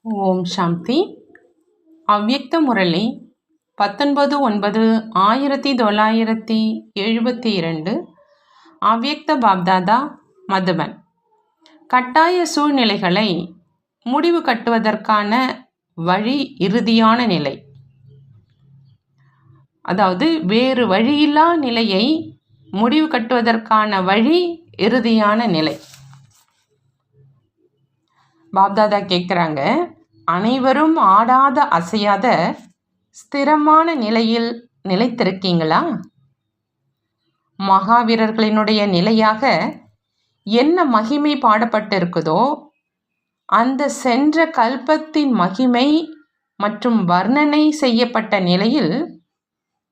ஓம் சாந்தி. அவ்யக்த முரளி 19/9/1972. அவ்யக்த பாப்தாதா, மதுபன். கட்டாய சூழ்நிலைகளை முடிவு கட்டுவதற்கான வழி இறுதியான நிலை. அதாவது வேறு வழியில்லா நிலையை முடிவு கட்டுவதற்கான வழி இறுதியான நிலை. பாப்தாதா கேட்குறாங்க, அனைவரும் ஆடாத அசையாத ஸ்திரமான நிலையில் நிலைத்திருக்கீங்களா? மகாவீரர்களினுடைய நிலையாக என்ன மகிமை பாடப்பட்டிருக்குதோ அந்த சென்ற கல்பத்தின் மகிமை மற்றும் வர்ணனை செய்யப்பட்ட நிலையில்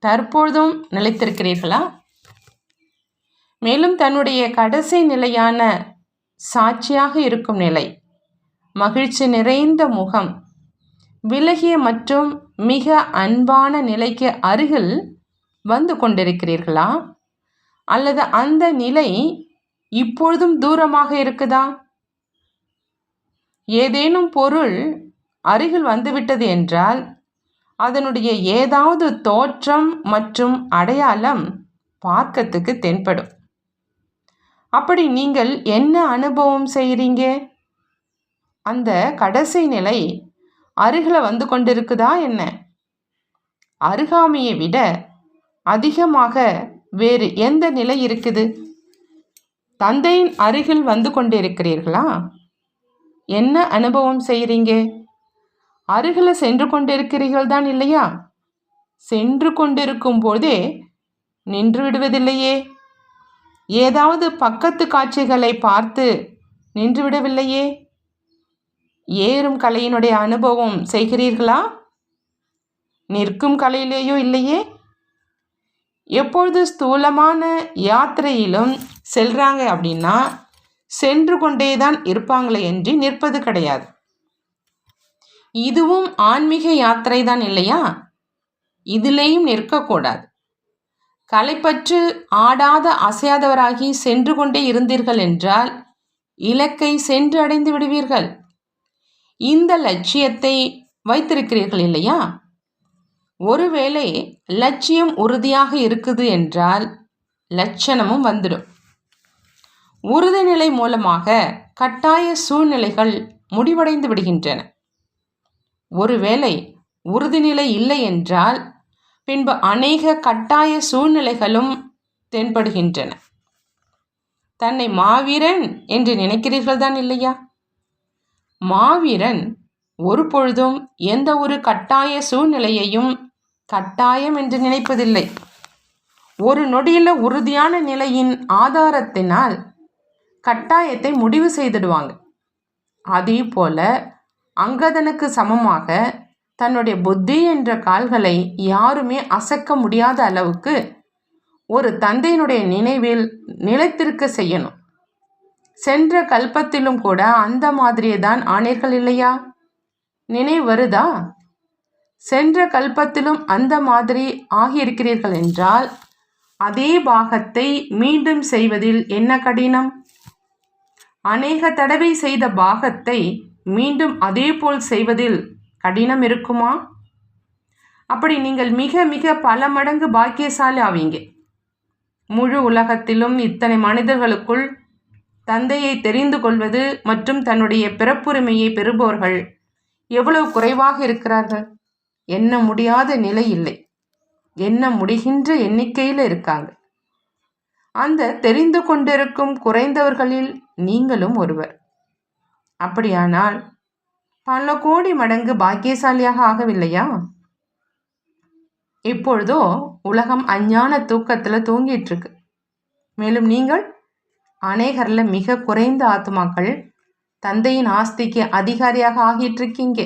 தற்பொழுதும் நிலைத்திருக்கிறீர்களா? மேலும் தன்னுடைய கடைசி நிலையான சாட்சியாக இருக்கும் நிலை, மகிழ்ச்சி நிறைந்த முகம், விலகிய மற்றும் மிக அன்பான நிலைக்கு அருகில் வந்து கொண்டிருக்கிறீர்களா? அல்லது அந்த நிலை இப்பொழுதும் தூரமாக இருக்குதா? ஏதேனும் பொருள் அருகில் வந்துவிட்டது என்றால் அதனுடைய ஏதாவது தோற்றம் மற்றும் அடையாளம் பார்க்கத்துக்கு தென்படும். அப்படி நீங்கள் என்ன அனுபவம் செய்கிறீங்க? அந்த கடைசி நிலை அருகில் வந்து கொண்டிருக்குதா என்ன? அருகாமையை விட அதிகமாக வேறு எந்த நிலை இருக்குது? தந்தையின் அருகில் வந்து கொண்டிருக்கிறீர்களா? என்ன அனுபவம் செய்கிறீங்க? அருகில் சென்று கொண்டிருக்கிறீர்கள் தான் இல்லையா? சென்று கொண்டிருக்கும் போதே நின்று விடுவதில்லையே. ஏதாவது பக்கத்து காட்சிகளை பார்த்து நின்று விடவில்லையே. ஏறும் கலையினுடைய அனுபவம் செய்கிறீர்களா? நிற்கும் கலையிலேயோ இல்லையே. எப்பொழுது ஸ்தூலமான யாத்திரையிலும் செல்றாங்க அப்படின்னா சென்று கொண்டே தான் இருப்பாங்களே என்று நிற்பது கிடையாது. இதுவும் ஆன்மீக யாத்திரை தான் இல்லையா? இதிலேயும் நிற்கக்கூடாது. களைப்பற்று ஆடாத அசையாதவராகி சென்று கொண்டே இருந்தீர்கள் என்றால் இலக்கை சென்று அடைந்து விடுவீர்கள். இந்த லட்சியத்தை வைத்திருக்கிறீர்கள் இல்லையா? ஒருவேளை லட்சியம் உறுதியாக இருக்குது என்றால் லட்சணமும் வந்துடும். உறுதிநிலை மூலமாக கட்டாய சூழ்நிலைகள் முடிவடைந்து விடுகின்றன. ஒருவேளை உறுதிநிலை இல்லை என்றால் பின்பு அநேக கட்டாய சூழ்நிலைகளும் தென்படுகின்றன. தன்னை மாவீரன் என்று நினைக்கிறீர்கள் தான் இல்லையா? மாவீரன் ஒரு பொழுதும் எந்த ஒரு கட்டாய சூழ்நிலையையும் கட்டாயம் என்று நினைப்பதில்லை. ஒரு நொடியில் உறுதியான நிலையின் ஆதாரத்தினால் கட்டாயத்தை முடிவு செய்திடுவாங்க. அதே போல அங்கதனுக்கு சமமாக தன்னுடைய புத்தி என்ற கால்களை யாருமே அசைக்க முடியாத அளவுக்கு ஒரு தந்தையினுடைய நினைவில் நிலைத்திருக்க செய்யணும். சென்ற கல்பத்திலும் கூட அந்த மாதிரியே தான் ஆனீர்கள் இல்லையா? நினைவு வருதா? சென்ற கல்பத்திலும் அந்த மாதிரி ஆகியிருக்கிறீர்கள் என்றால் அதே பாகத்தை மீண்டும் செய்வதில் என்ன கடினம்? அநேக தடவை செய்த பாகத்தை மீண்டும் அதே போல் செய்வதில் கடினம் இருக்குமா? அப்படி நீங்கள் மிக மிக பல மடங்கு பாக்கியசாலி ஆவீங்க. முழு உலகத்திலும் இத்தனை மனிதர்களுக்குள் தந்தையை தெரிந்து கொள்வது மற்றும் தன்னுடைய பிறப்புரிமையை பெறுபவர்கள் எவ்வளவு குறைவாக இருக்கிறார்கள். எண்ண முடியாத நிலை இல்லை, எண்ண முடிகின்ற எண்ணிக்கையில் இருக்காங்க. அந்த தெரிந்து கொண்டிருக்கும் குறைந்தவர்களில் நீங்களும் ஒருவர். அப்படியானால் பல கோடி மடங்கு பாக்கியசாலியாக ஆகவில்லையா? இப்பொழுதோ உலகம் அஞ்ஞான தூக்கத்தில் தூங்கிட்டு இருக்கு. மேலும் நீங்கள் அநேகரில் மிக குறைந்த ஆத்மாக்கள் தந்தையின் ஆஸ்திக்கு அதிகாரியாக ஆகிட்டு இருக்கீங்க.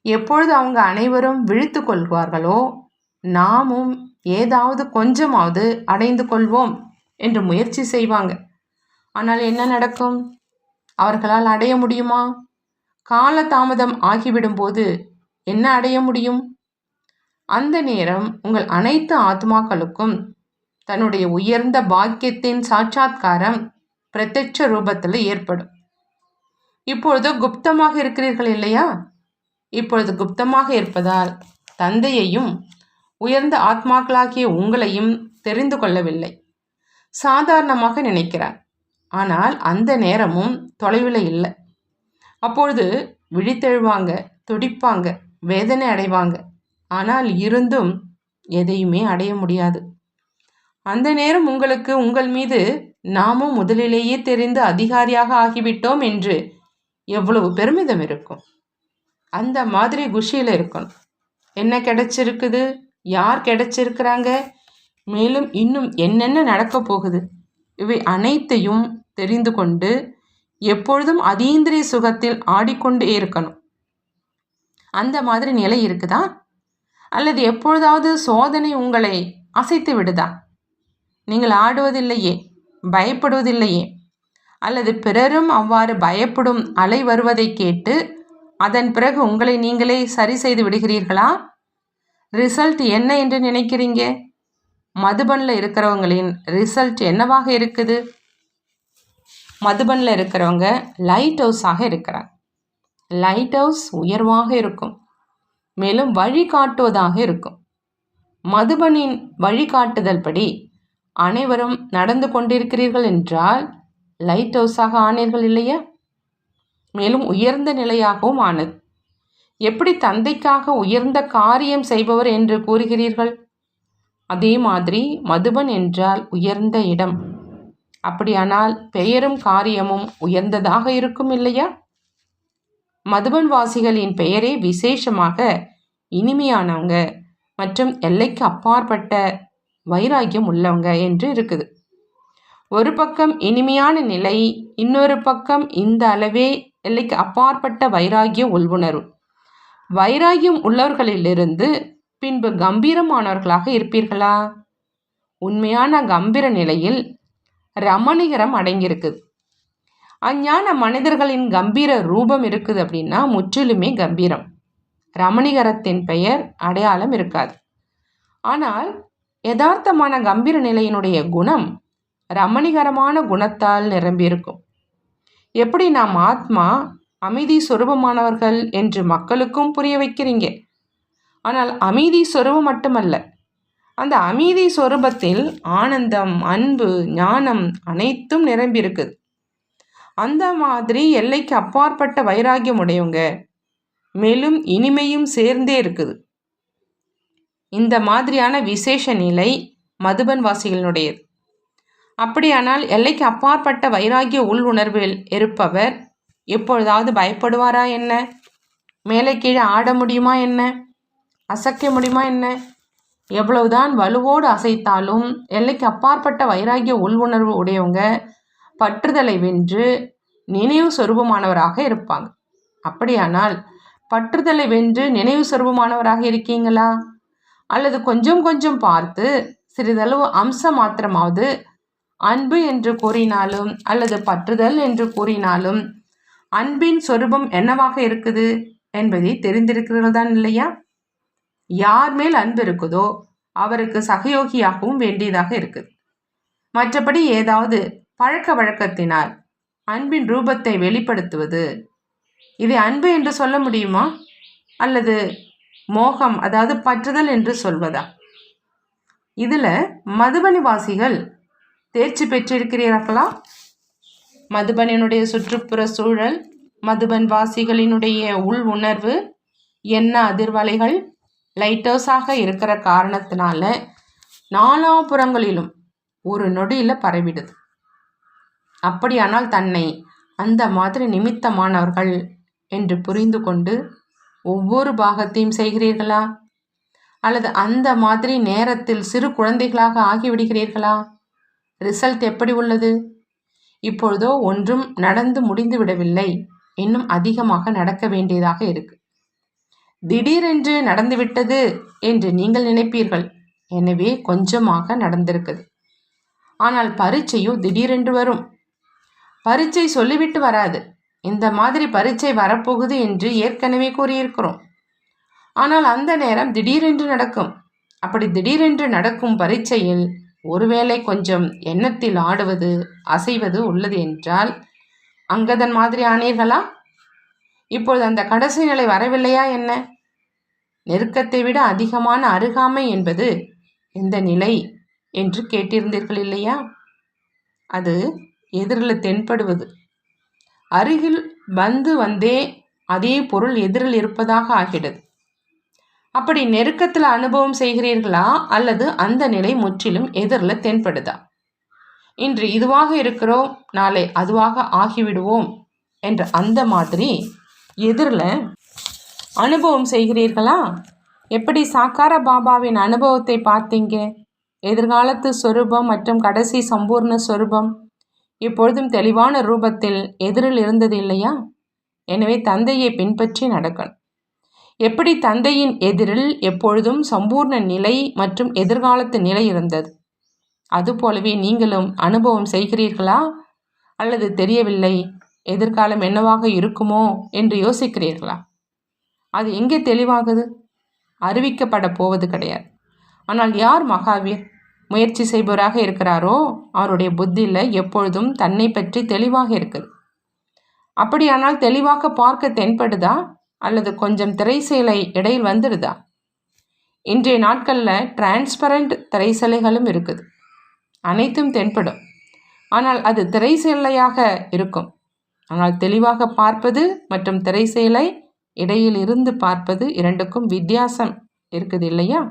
எப்பொழுது அவங்க அனைவரும் விழித்து கொள்வார்களோ நாமும் ஏதாவது கொஞ்சமாவது அடைந்து கொள்வோம் என்று முயற்சி செய்வாங்க. ஆனால் என்ன நடக்கும்? அவர்களால் அடைய முடியுமா? கால தாமதம் ஆகிவிடும்போது என்ன அடைய முடியும்? அந்த நேரம் உங்கள் அனைத்து ஆத்மாக்களுக்கும் தன்னுடைய உயர்ந்த பாக்கியத்தின் சாட்சாத்காரம் பிரத்யட்ச ரூபத்தில் ஏற்படும். இப்பொழுது குப்தமாக இருக்கிறீர்கள் இல்லையா? இப்பொழுது குப்தமாக இருப்பதால் தந்தையையும் உயர்ந்த ஆத்மாக்களாகிய உங்களையும் தெரிந்து கொள்ளவில்லை. சாதாரணமாக நினைக்கிறார். ஆனால் அந்த நேரமும் தொலைவில் இல்லை. அப்பொழுது விழித்தெழுவாங்க, துடிப்பாங்க, வேதனை அடைவாங்க. ஆனால் இருந்தும் எதையுமே அடைய முடியாது. அந்த நேரம் உங்களுக்கு உங்கள் மீது நாமும் முதலிலேயே தெரிந்து அதிகாரியாக ஆகிவிட்டோம் என்று எவ்வளவு பெருமிதம் இருக்கும். அந்த மாதிரி குஷியில் இருக்கணும். என்ன கிடைச்சிருக்குது, யார் கிடைச்சிருக்கிறாங்க, மேலும் இன்னும் என்னென்ன நடக்கப் போகுது, இவை அனைத்தையும் தெரிந்து கொண்டு எப்பொழுதும் அதீந்திரிய சுகத்தில் ஆடிக்கொண்டே இருக்கணும். அந்த மாதிரி நிலை இருக்குதா? அல்லது எப்பொழுதாவது சோதனை உங்களை அசைத்து விடுதா? நீங்கள் ஆடுவதில்லையே, பயப்படுவதில்லையே, அல்லது பிறரும் அவ்வாறு பயப்படும் அலை வருவதை கேட்டு அதன் பிறகு உங்களை நீங்களே சரி செய்து விடுகிறீர்களா? ரிசல்ட் என்ன என்று நினைக்கிறீங்க? மதுபனில் இருக்கிறவங்களின் ரிசல்ட் என்னவாக இருக்குது? மதுபனில் இருக்கிறவங்க லைட் ஹவுஸாக இருக்கிறாங்க. லைட் ஹவுஸ் உயர்வாக இருக்கும், மேலும் வழிகாட்டுவதாக இருக்கும். மதுபனின் வழிகாட்டுதல் படி அனைவரும் நடந்து கொண்டிருக்கிறீர்கள் என்றால் லைட் ஹவுஸாக ஆனீர்கள் இல்லையா? மேலும் உயர்ந்த நிலையாகவும் ஆனது. எப்படி தந்தைக்காக உயர்ந்த காரியம் செய்பவர் என்று கூறுகிறீர்கள்? அதே மாதிரி மதுபன் என்றால் உயர்ந்த இடம். அப்படியானால் பெயரும் காரியமும் உயர்ந்ததாக இருக்கும் இல்லையா? மதுபன் வாசிகளின் பெயரே விசேஷமாக இனிமையானவங்க மற்றும் எல்லைக்கு அப்பாற்பட்ட வைராக்கியம் உள்ளவங்க என்று இருக்குது. ஒரு பக்கம் இனிமையான நிலை, இன்னொரு பக்கம் இந்த அளவே எல்லைக்கு அப்பாற்பட்ட வைராகிய உள்வுணர்வு. வைராகியம் உள்ளவர்களிலிருந்து பின்பு கம்பீரமானவர்களாக இருப்பீர்களா? உண்மையான கம்பீர நிலையில் ரமணிகரம் அடங்கியிருக்குது. அஞ்ஞான மனிதர்களின் கம்பீர ரூபம் இருக்குது அப்படின்னா முற்றிலுமே கம்பீரம். ரமணிகரத்தின் பெயர் அடையாளம் இருக்காது. ஆனால் யதார்த்தமான கம்பீர நிலையினுடைய குணம் ரமணிகரமான குணத்தால் நிரம்பியிருக்கும். எப்படி நாம் ஆத்மா அமைதி சொரூபமானவர்கள் என்று மக்களுக்கும் புரிய வைக்கிறீங்க. ஆனால் அமைதி சொரூபம் மட்டுமல்ல, அந்த அமைதி சொரூபத்தில் ஆனந்தம், அன்பு, ஞானம் அனைத்தும் நிரம்பியிருக்குது. அந்த மாதிரி எல்லைக்கு அப்பாற்பட்ட வைராகியம் உடையவங்க, மேலும் இனிமையும் சேர்ந்தே இருக்குது. இந்த மாதிரியான விசேஷ நிலை மதுபன் வாசிகளினுடையது. அப்படியானால் எல்லைக்கு அப்பாற்பட்ட வைராகிய உள் உணர்வில் இருப்பவர் எப்பொழுதாவது பயப்படுவாரா என்ன? மேலே கீழே ஆட முடியுமா என்ன? அசைக்க முடியுமா என்ன? எவ்வளவுதான் வலுவோடு அசைத்தாலும் எல்லைக்கு அப்பாற்பட்ட வைராகிய உள் உணர்வு உடையவங்க பற்றுதலை வென்று நினைவு சொரூபமானவராக இருப்பாங்க. அப்படியானால் பற்றுதலை வென்று நினைவு சொரூபமானவராக இருக்கீங்களா? அல்லது கொஞ்சம் கொஞ்சம் பார்த்து சிறிதளவு அம்சம் மாத்திரமாவது அன்பு என்று கூறினாலும் அல்லது பற்றுதல் என்று கூறினாலும் அன்பின் சொரூபம் என்னவாக இருக்குது என்பதை தெரிந்திருக்கிறீர்கள் தான் இல்லையா? யார் மேல் அன்பு இருக்குதோ அவருக்கு சகயோகியாகவும் வேண்டியதாக இருக்குது. மற்றபடி ஏதாவது பழக்க வழக்கத்தினால் அன்பின் ரூபத்தை வெளிப்படுத்துவது, இதை அன்பு என்று சொல்ல முடியுமா? அல்லது மோகம், அதாவது பற்றுதல் என்று சொல்வதா? இதில் மதுபனி வாசிகள் தேர்ச்சி பெற்றிருக்கிறீர்களா? மதுபனினுடைய சுற்றுப்புற சூழல், மதுபன் வாசிகளினுடைய உள் உணர்வு, என்ன அதிர்வலைகள் லைட் ஹவுஸாக இருக்கிற காரணத்தினால நாலாபுறங்களிலும் ஒரு நொடியில் பரவிடுது. அப்படியானால் தன்னை அந்த மாதிரி நிமித்தமானவர்கள் என்று புரிந்து கொண்டு ஒவ்வொரு பாகத்தையும் செய்கிறீர்களா? அல்லது அந்த மாதிரி நேரத்தில் சிறு குழந்தைகளாக ஆகிவிடுகிறீர்களா? ரிசல்ட் எப்படி உள்ளது? இப்பொழுதோ ஒன்றும் நடந்து முடிந்து விடவில்லை, இன்னும் அதிகமாக நடக்க வேண்டியதாக இருக்கு. திடீரென்று நடந்துவிட்டது என்று நீங்கள் நினைப்பீர்கள். எனவே கொஞ்சமாக நடந்திருக்குது. ஆனால் பரீட்சையோ திடீரென்று வரும். பரீட்சை சொல்லிவிட்டு வராது. இந்த மாதிரி பரீட்சை வரப்போகுது என்று ஏற்கனவே கூறியிருக்கிறோம். ஆனால் அந்த நேரம் திடீரென்று நடக்கும். அப்படி திடீரென்று நடக்கும் பரீட்சையில் ஒருவேளை கொஞ்சம் எண்ணத்தில் ஆடுவது, அசைவது உள்ளது என்றால் அங்கதன் மாதிரி ஆனீர்களா? இப்பொழுது அந்த கடைசி நிலை வரவில்லையா என்ன? நெருக்கத்தை விட அதிகமான அருகாமை என்பது எந்த நிலை என்று கேட்டிருந்தீர்கள் இல்லையா? அது எதிரில் தென்படுவது. அருகில் வந்தே அதே பொருள் எதிரில் இருப்பதாக ஆகிறது. அப்படி நெருக்கத்தில் அனுபவம் செய்கிறீர்களா, அல்லது அந்த நிலை முற்றிலும் எதிரில் தென்படுதா? இன்று இதுவாக இருக்கிறோம், நாளை அதுவாக ஆகிவிடுவோம் என்ற அந்த மாதிரி எதிரில் அனுபவம் செய்கிறீர்களா? எப்படி சாக்கார பாபாவின் அனுபவத்தை பார்த்தீங்க? எதிர்காலத்து சொரூபம் மற்றும் கடைசி சம்பூர்ண சொரூபம் இப்பொழுதும் தெளிவான ரூபத்தில் எதிரில் இருந்தது இல்லையா? எனவே தந்தையை பின்பற்றி நடக்கணும். எப்படி தந்தையின் எதிரில் எப்பொழுதும் சம்பூர்ண நிலை மற்றும் எதிர்காலத்து நிலை இருந்தது, அதுபோலவே நீங்களும் அனுபவம் செய்கிறீர்களா, அல்லது தெரியவில்லை எதிர்காலம் என்னவாக இருக்குமோ என்று யோசிக்கிறீர்களா? அது எங்கே தெளிவாகுது? அறிவிக்கப்பட போவது கிடையாது. ஆனால் யார் மகாவீர் முயற்சி செய்பவராக இருக்கிறாரோ அவருடைய புத்தியில் எப்பொழுதும் தன்னை பற்றி தெளிவாக இருக்குது. அப்படியானால் தெளிவாக பார்க்க தென்படுதா, அல்லது கொஞ்சம் திரைசேலை இடையில் வந்துடுதா? இன்றைய நாட்களில் டிரான்ஸ்பரண்ட் திரைசேலைகளும் இருக்குது. அனைத்தும் தென்படும், ஆனால் அது திரைசேலையாக இருக்கும். ஆனால் தெளிவாக பார்ப்பது மற்றும் திரைசேலை இடையில் இருந்து பார்ப்பது இரண்டுக்கும் வித்தியாசம் இருக்குது இல்லையா?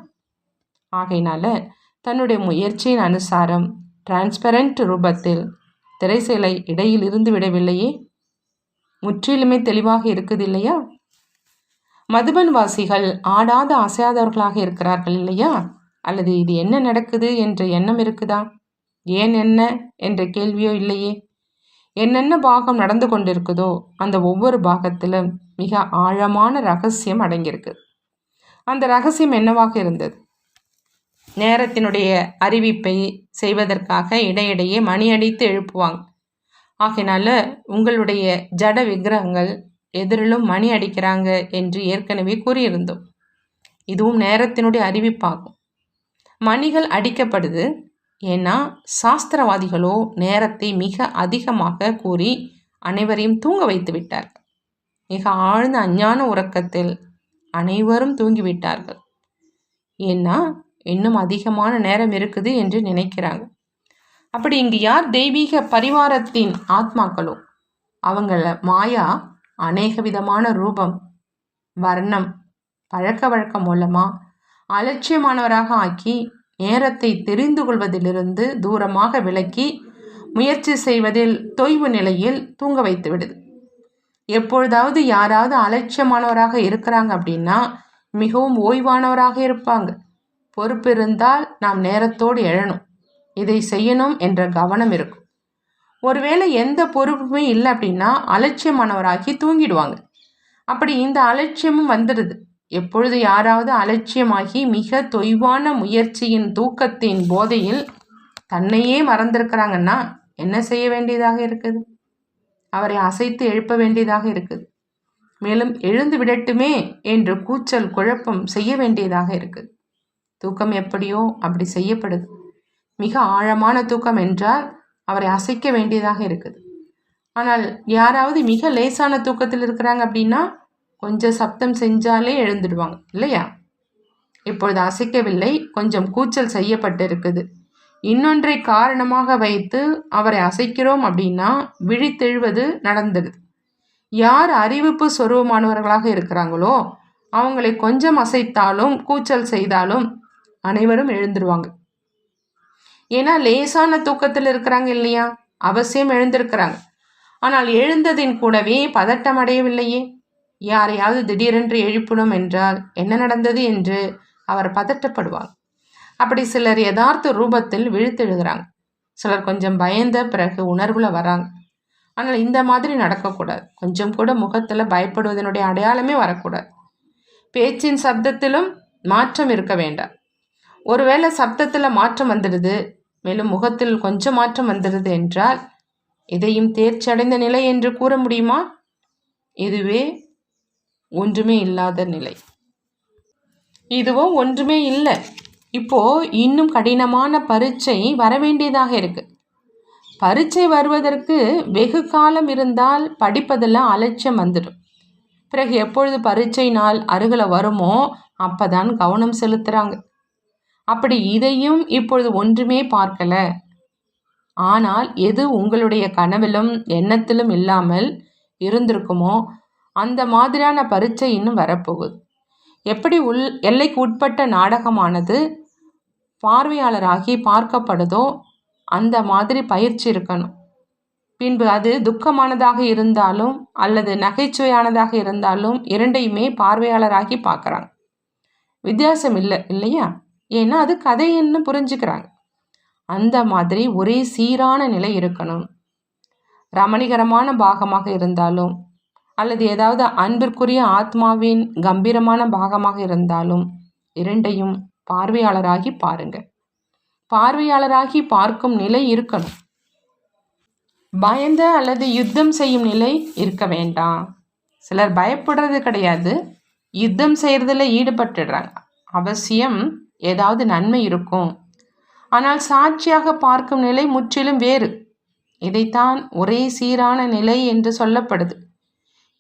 ஆகையினால தன்னுடைய முயற்சியின் அனுசாரம் டிரான்ஸ்பரண்ட் ரூபத்தில் திரைசேலை இடையில் இருந்து விடவில்லையே, முற்றிலுமே தெளிவாக இருக்குது இல்லையா? மதுபன் வாசிகள் ஆடாத அசையாதவர்களாக இருக்கிறார்கள் இல்லையா? அல்லது இது என்ன நடக்குது என்ற எண்ணம் இருக்குதா? ஏன் என்ன என்ற கேள்வியோ இல்லையே. என்னென்ன பாகம் நடந்து கொண்டிருக்குதோ அந்த ஒவ்வொரு பாகத்திலும் மிக ஆழமான ரகசியம் அடங்கியிருக்கு. அந்த ரகசியம் என்னவாக இருந்தது? நேரத்தினுடைய அறிவிப்பை செய்வதற்காக இடையிடையே மணி அடித்து எழுப்புவாங்க. ஆகையினால உங்களுடைய ஜட விக்கிரகங்கள் எதிரிலும் மணி அடிக்கிறாங்க என்று ஏற்கனவே கூறியிருந்தோம். இதுவும் நேரத்தினுடைய அறிவிப்பாகும். மணிகள் அடிக்கப்படுது. ஏன்னா சாஸ்திரவாதிகளோ நேரத்தை மிக அதிகமாக கூறி அனைவரையும் தூங்க வைத்து விட்டார்கள். மிக ஆழ்ந்த அஞ்ஞான உறக்கத்தில் அனைவரும் தூங்கிவிட்டார்கள். ஏன்னா இன்னும் அதிகமான நேரம் இருக்குது என்று நினைக்கிறாங்க. அப்படி இங்கு யார் தெய்வீக பரிவாரத்தின் ஆத்மாக்களோ அவங்கள மாயா அநேக விதமான ரூபம், வர்ணம், பழக்க வழக்கம் மூலமாக அலட்சியமானவராக ஆக்கி நேரத்தை தெரிந்து கொள்வதிலிருந்து தூரமாக விலக்கி முயற்சி செய்வதில் தொய்வு நிலையில் தூங்க வைத்து விடுது. எப்பொழுதாவது யாராவது அலட்சியமானவராக இருக்கிறாங்க அப்படின்னா மிகவும் ஓய்வானவராக இருப்பாங்க. பொறுப்பு இருந்தால் நாம் நேரத்தோடு எழணும், இதை செய்யணும் என்ற கவனம் இருக்கும். ஒருவேளை எந்த பொறுப்புமே இல்லை அப்படின்னா அலட்சியமானவராகி தூங்கிடுவாங்க. அப்படி இந்த அலட்சியமும் வந்துடுது. எப்பொழுது யாராவது அலட்சியமாகி மிக தொய்வான முயற்சியின் தூக்கத்தின் போதையில் தன்னையே மறந்திருக்கிறாங்கன்னா என்ன செய்ய வேண்டியதாக இருக்குது? அவரை அசைத்து எழுப்ப வேண்டியதாக இருக்குது. மேலும் எழுந்து விடட்டுமே என்று கூச்சல் குழப்பம் செய்ய வேண்டியதாக இருக்குது. தூக்கம் எப்படியோ அப்படி செய்யப்படுது. மிக ஆழமான தூக்கம் என்றால் அவரை அசைக்க வேண்டியதாக இருக்குது. ஆனால் யாராவது மிக லேசான தூக்கத்தில் இருக்கிறாங்க அப்படின்னா கொஞ்சம் சப்தம் செஞ்சாலே எழுந்துடுவாங்க இல்லையா? இப்பொழுது அசைக்கவில்லை, கொஞ்சம் கூச்சல் செய்யப்பட்டு இருக்குது. இன்னொன்றை காரணமாக வைத்து அவரை அசைக்கிறோம் அப்படின்னா விழித்தெழுவது நடந்துடுது. யார் அறிவிப்பு சொரூபமானவர்களாக இருக்கிறாங்களோ அவங்களை கொஞ்சம் அசைத்தாலும் கூச்சல் செய்தாலும் அனைவரும் எழுந்துருவாங்க. ஏன்னா லேசான தூக்கத்தில் இருக்கிறாங்க இல்லையா? அவசியம் எழுந்திருக்கிறாங்க. ஆனால் எழுந்ததின் கூடவே பதட்டம் அடையவில்லையே. யாரையாவது திடீரென்று எழுப்பணும் என்றால் என்ன நடந்தது என்று அவர் பதட்டப்படுவார். அப்படி சிலர் யதார்த்த ரூபத்தில் விழித்தெழுகிறாங்க. சிலர் கொஞ்சம் பயந்த பிறகு உணர்வுல வராங்க. ஆனால் இந்த மாதிரி நடக்கக்கூடாது. கொஞ்சம் கூட முகத்தில் பயப்படுவதனுடைய அடையாளமே வரக்கூடாது. பேச்சின் சப்தத்திலும் மாற்றம் இருக்க வேண்டாம். ஒருவேளை சப்தத்தில் மாற்றம் வந்துடுது, மேலும் முகத்தில் கொஞ்சம் மாற்றம் வந்துடுது என்றால் இதையும் தேர்ச்சி அடைந்த நிலை என்று கூற முடியுமா? இதுவே ஒன்றுமே இல்லாத நிலை. இதுவோ ஒன்றுமே இல்லை. இப்போ இன்னும் கடினமான பரீட்சை வரவேண்டியதாக இருக்கு. பரீட்சை வருவதற்கு வெகு காலம் இருந்தால் படிப்பதெல்லாம் அலட்சியம் வந்துடும். பிறகு எப்பொழுது பரீட்சை நாள் அருகில் வருமோ அப்பதான் கவனம் செலுத்துகிறாங்க. அப்படி இதையும் இப்பொழுது ஒன்றுமே பார்க்கல. ஆனால் எது உங்களுடைய கனவிலும் எண்ணத்திலும் இல்லாமல் இருந்திருக்குமோ அந்த மாதிரியான பரீட்சை இன்னும் வரப்போகுது. எப்படி எல்லைக்கு உட்பட்ட நாடகமானது பார்வையாளராகி பார்க்கப்படுதோ அந்த மாதிரி பயிற்சி இருக்கணும். பின்பு அது துக்கமானதாக இருந்தாலும் அல்லது நகைச்சுவையானதாக இருந்தாலும் இரண்டையுமே பார்வையாளராகி பார்க்குறாங்க. வித்தியாசம் இல்லையா? ஏன்னா அது கதைன்னு புரிஞ்சுக்கிறாங்க. அந்த மாதிரி ஒரே சீரான நிலை இருக்கணும். ரமணிகரமான பாகமாக இருந்தாலும் அல்லது ஏதாவது அன்பிற்குரிய ஆத்மாவின் கம்பீரமான பாகமாக இருந்தாலும் இரண்டையும் பார்வையாளராகி பாருங்க. பார்வையாளராகி பார்க்கும் நிலை இருக்கணும். பயந்த அல்லது யுத்தம் செய்யும் நிலை இருக்க வேண்டாம். சிலர் பயப்படுறது கிடையாது, யுத்தம் செய்கிறதுல ஈடுபட்டுடுறாங்க. அவசியம் ஏதாவது நன்மை இருக்கும். ஆனால் சாட்சியாக பார்க்கும் நிலை முற்றிலும் வேறு. இதைத்தான் ஒரே சீரான நிலை என்று சொல்லப்படுது.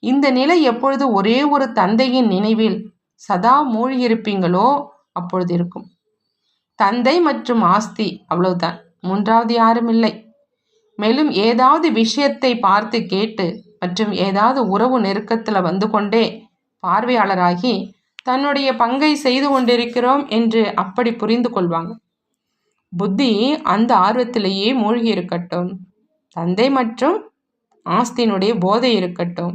இந்த நிலை எப்பொழுது ஒரே ஒரு தந்தையின் நினைவில் சதா மூழ்கியிருப்பீங்களோ அப்பொழுது இருக்கும். தந்தை மற்றும் ஆஸ்தி, அவ்வளவுதான், மூன்றாவது யாரும் இல்லை. மேலும் ஏதாவது விஷயத்தை பார்த்து கேட்டு மற்றும் ஏதாவது உறவு நெருக்கத்தில் வந்து கொண்டே பார்வையாளராகி தன்னுடைய பங்கை செய்து கொண்டிருக்கிறோம் என்று அப்படி புரிந்து கொள்வாங்க. புத்தி அந்த ஆர்வத்திலேயே மூழ்கி இருக்கட்டும். தந்தை மற்றும் ஆஸ்தியினுடைய போதை இருக்கட்டும்.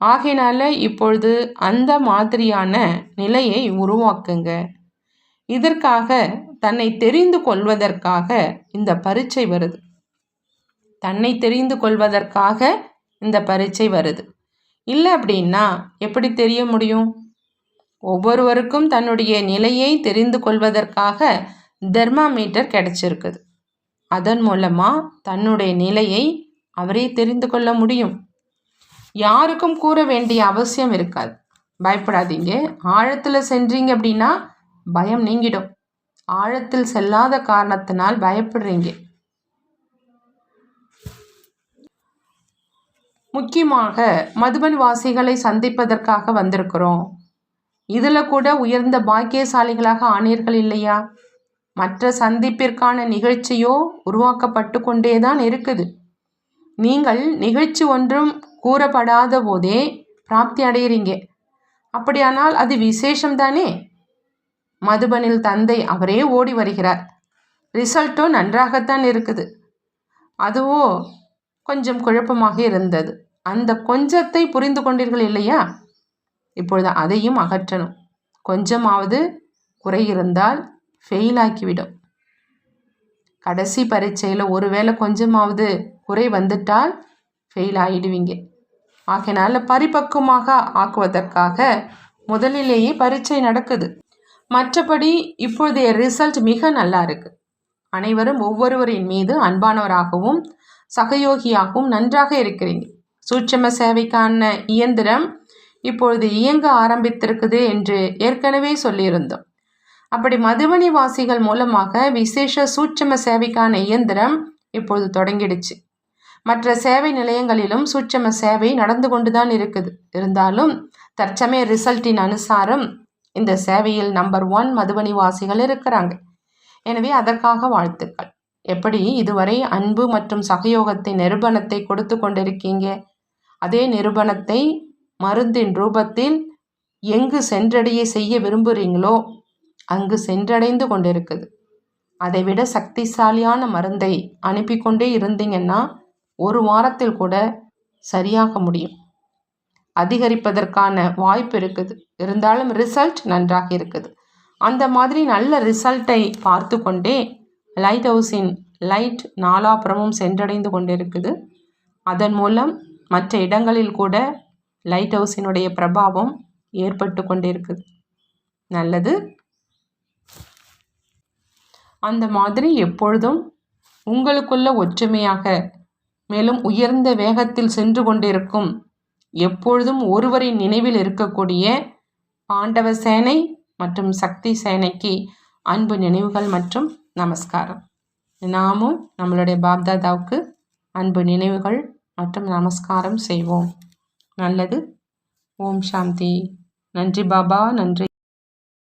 ஆகையினால இப்பொழுது அந்த மாதிரியான நிலையை உருவாக்குங்க. இதற்காக தன்னை தெரிந்து கொள்வதற்காக இந்த பரீட்சை வருது. தன்னை தெரிந்து கொள்வதற்காக இந்த பரீட்சை வருது. இல்லை அப்படின்னா எப்படி தெரிய முடியும்? ஒவ்வொருவருக்கும் தன்னுடைய நிலையை தெரிந்து கொள்வதற்காக தெர்மாமீட்டர் கிடைச்சிருக்குது. அதன் மூலமாக தன்னுடைய நிலையை அவரே தெரிந்து கொள்ள முடியும். யாருக்கும் கூற வேண்டிய அவசியம் இருக்காது. பயப்படாதீங்க. ஆழத்தில் சென்றீங்க அப்படின்னா பயம் நீங்கிடும். ஆழத்தில் செல்லாத காரணத்தினால் பயப்படுறீங்க. முக்கியமாக மதுபன் வாசிகளை சந்திப்பதற்காக வந்திருக்கிறோம். இதில் கூட உயர்ந்த பாக்கியசாலிகளாக ஆனீர்கள் இல்லையா? மற்ற சந்திப்பிற்கான நிகழ்ச்சியோ உருவாக்கப்பட்டு கொண்டே தான் இருக்குது. நீங்கள் நிகழ்ச்சி ஒன்றும் கூறப்படாத போதே பிராப்தி அடைகிறீங்க. அப்படியானால் அது விசேஷம்தானே? மதுபனில் தந்தை அவரே ஓடி வருகிறார். ரிசல்ட்டோ நன்றாகத்தான் இருக்குது. அதுவோ கொஞ்சம் குழப்பமாக இருந்தது. அந்த கொஞ்சத்தை புரிந்து கொண்டீர்கள் இல்லையா? இப்பொழுது அதையும் அகற்றணும். கொஞ்சமாவது குறை இருந்தால் ஃபெயில் ஆக்கிவிடும். கடைசி பரீட்சையில் ஒருவேளை கொஞ்சமாவது குறை வந்துட்டால் ஃபெயில் ஆகிடுவீங்க. ஆகையினால பரிபக்குவமாக ஆக்குவதற்காக முதலிலேயே பரீட்சை நடக்குது. மற்றபடி இப்பொழுதைய ரிசல்ட் மிக நல்லா இருக்குது. அனைவரும் ஒவ்வொருவரின் மீது அன்பானவராகவும் சகயோகியாகவும் நன்றாக இருக்கிறீங்க. சூட்சும சேவைக்கான இயந்திரம் இப்பொழுது இயங்க ஆரம்பித்திருக்குது என்று ஏற்கனவே சொல்லியிருந்தோம். அப்படி மதுபனி வாசிகள் மூலமாக விசேஷ சூட்சும சேவைக்கான இயந்திரம் இப்பொழுது தொடங்கிடுச்சு. மற்ற சேவை நிலையங்களிலும் சூட்சும சேவை நடந்து கொண்டு தான் இருக்குது. இருந்தாலும் தற்சமய ரிசல்ட்டின் அனுசாரம் இந்த சேவையில் நம்பர் 1 மதுபனி வாசிகள் இருக்கிறாங்க. எனவே அதற்காக வாழ்த்துக்கள். எப்படி இதுவரை அன்பு மற்றும் சகயோகத்தை நிரூபணத்தை கொடுத்து கொண்டிருக்கீங்க, அதே நிரூபணத்தை மருந்தின் ரூபத்தில் எங்கு சென்றடைய செய்ய விரும்புகிறீங்களோ அங்கு சென்றடைந்து கொண்டிருக்குது. அதைவிட சக்திசாலியான மருந்தை அனுப்பி கொண்டே இருந்தீங்கன்னா 1 வாரத்தில் கூட சரியாக முடியும். அதிகரிப்பதற்கான வாய்ப்பு இருக்குது. இருந்தாலும் ரிசல்ட் நன்றாக இருக்குது. அந்த மாதிரி நல்ல ரிசல்ட்டை பார்த்து கொண்டே லைட் ஹவுஸின் லைட் நாலாபுறமும் சென்றடைந்து கொண்டிருக்குது. அதன் மூலம் மற்ற இடங்களில் கூட லைட் ஹவுஸினுடைய பிரபாவம் ஏற்பட்டு கொண்டிருக்குது. நல்லது. அந்த மாதிரி எப்பொழுதும் உங்களுக்குள்ள ஒற்றுமையாக மேலும் உயர்ந்த வேகத்தில் சென்று கொண்டிருக்கும் எப்பொழுதும் ஒருவரின் நினைவில் இருக்கக்கூடிய பாண்டவ சேனை மற்றும் சக்தி சேனைக்கு அன்பு நினைவுகள் மற்றும் நமஸ்காரம். நாமும் நம்மளுடைய பாப்தாதாவுக்கு அன்பு நினைவுகள் மற்றும் நமஸ்காரம் செய்வோம். நல்லது. ஓம் சாந்தி. நன்றி பாபா. நன்றி.